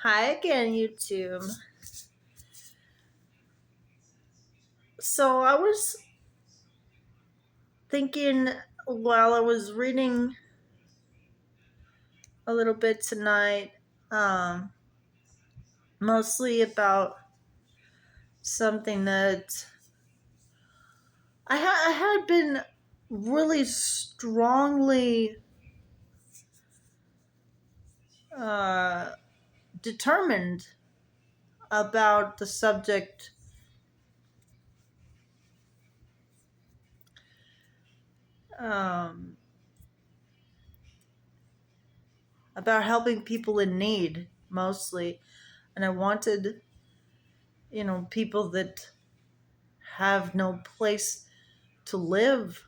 Hi again, YouTube. So I was thinking while I was reading a little bit tonight, um, mostly about something that I had been really strongly uh, determined about the subject, um, about helping people in need mostly. And I wanted, people that have no place to live,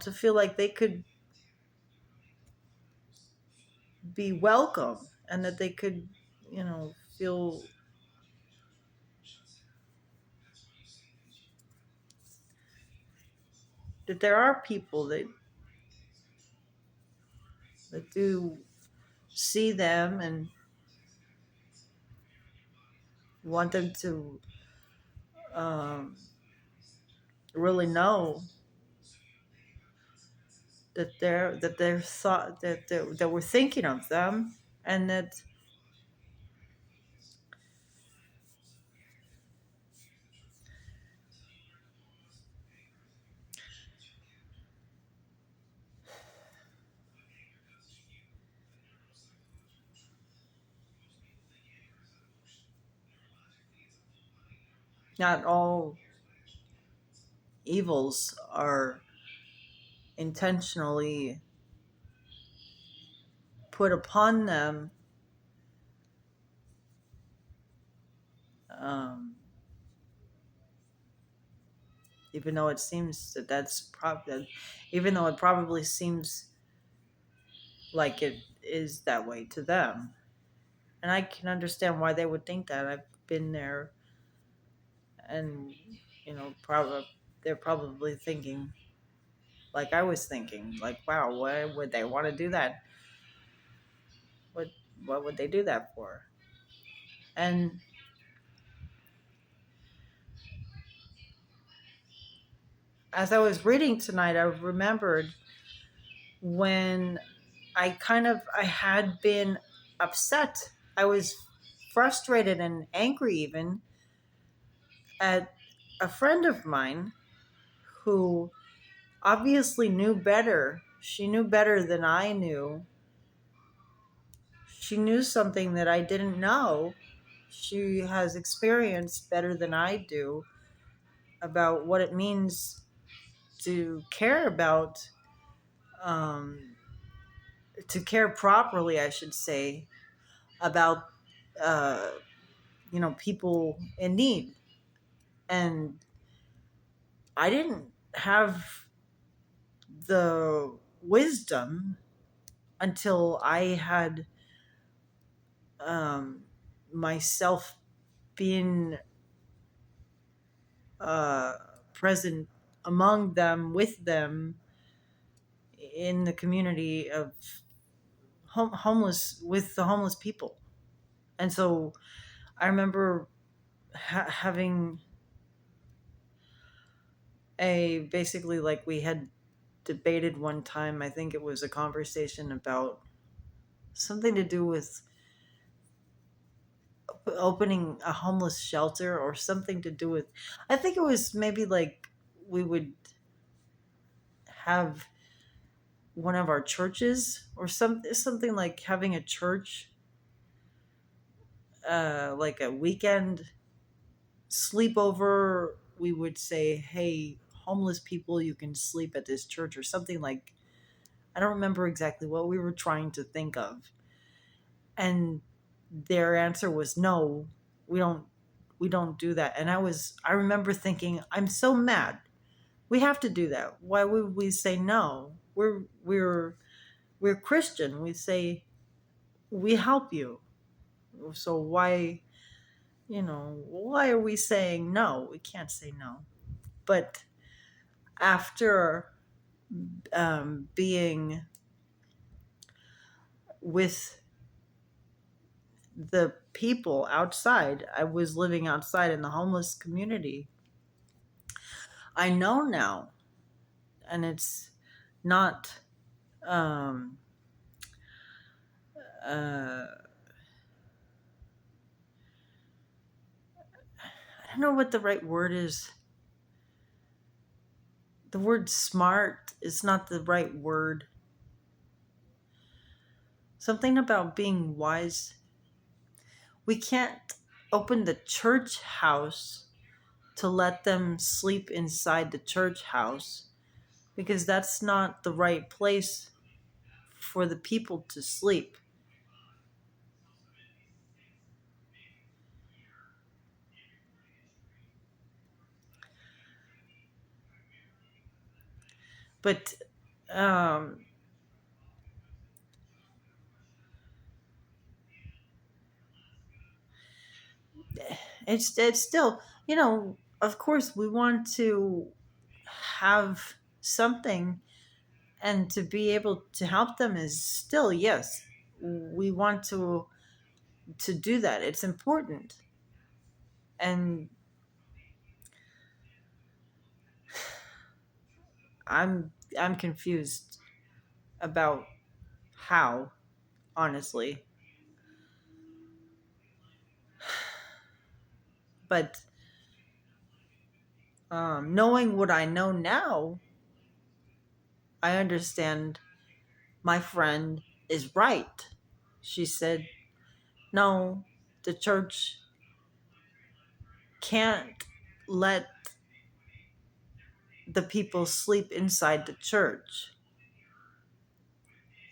to feel like they could be welcome and that they could, feel that there are people that do see them and want them to um, really know that they're thought that we're thinking of them, and that not all evils are intentionally put upon them, um, even though it seems even though it probably seems like it is that way to them. And I can understand why they would think that. I've been there, and probably they're probably thinking like I was thinking, like, wow, why would they want to do that? What what would they do that for? And as I was reading tonight, I remembered when I had been upset. I was frustrated and angry even at a friend of mine who obviously knew better. She knew better than I knew. She knew something that I didn't know. She has experience better than I do about what it means to care about, um, to care properly, I should say, about, uh, people in need. And I didn't have the wisdom until I had, um, myself being uh, present among them, with them, in the community of homeless, with the homeless people. And so I remember having a basically, like, we had debated one time. I think it was a conversation about something to do with opening a homeless shelter, or something to do with, I think it was maybe like we would have one of our churches, or something like having a church, like a weekend sleepover. We would say, hey, homeless people, you can sleep at this church, or something. Like, I don't remember exactly what we were trying to think of. And their answer was, no, we don't do that. And I remember thinking, I'm so mad. We have to do that. Why would we say no? We're Christian. We say we help you. So why are we saying no? We can't say no. But after being with the people outside. I was living outside in the homeless community. I know now, and it's not. Um, uh, I don't know what the right word is. The word smart is not the right word. Something about being wise. We can't open the church house to let them sleep inside the church house because that's not the right place for the people to sleep. But um, it's still, of course we want to have something and to be able to help them is still, yes, we want to do that. It's important. And I'm confused about how, honestly. But knowing what I know now, I understand my friend is right. She said, no, the church can't let the people sleep inside the church.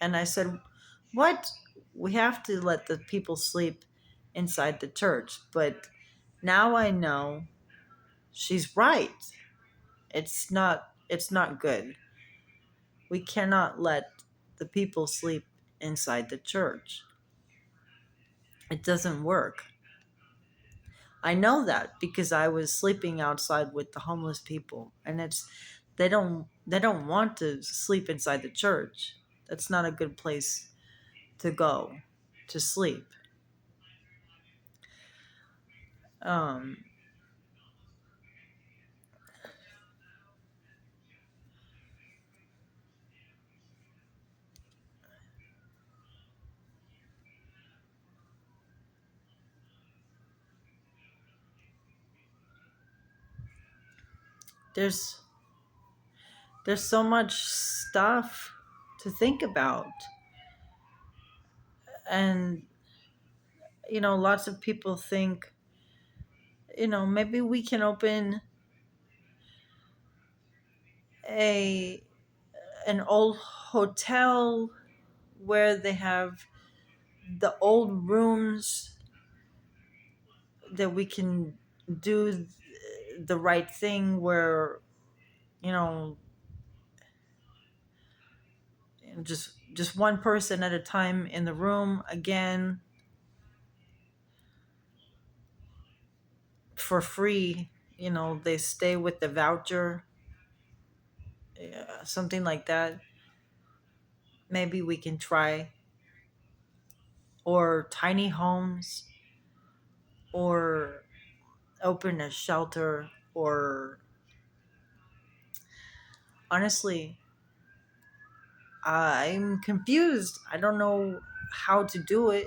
And I said, what? We have to let the people sleep inside the church. But now I know she's right. It's not good. We cannot let the people sleep inside the church. It doesn't work. I know that because I was sleeping outside with the homeless people, and they don't want to sleep inside the church. That's not a good place to go to sleep. Um, there's there's so much stuff to think about, and lots of people think, maybe we can open a an old hotel where they have the old rooms that we can do the right thing where you know just one person at a time in the room again for free. They stay with the voucher, something like that. Maybe we can try, or tiny homes, or open a shelter, or honestly, I'm confused. I don't know how to do it.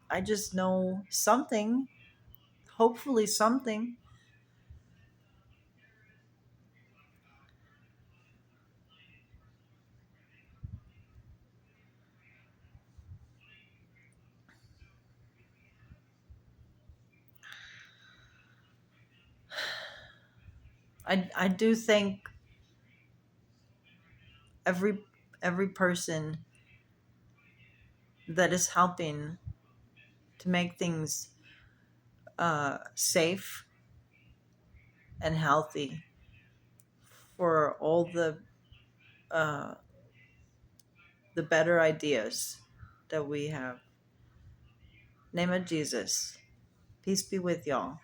I just know something, hopefully something. I do think every every person that is helping to make things safe and healthy for all uh, the better ideas that we have. Name of Jesus. Peace be with y'all.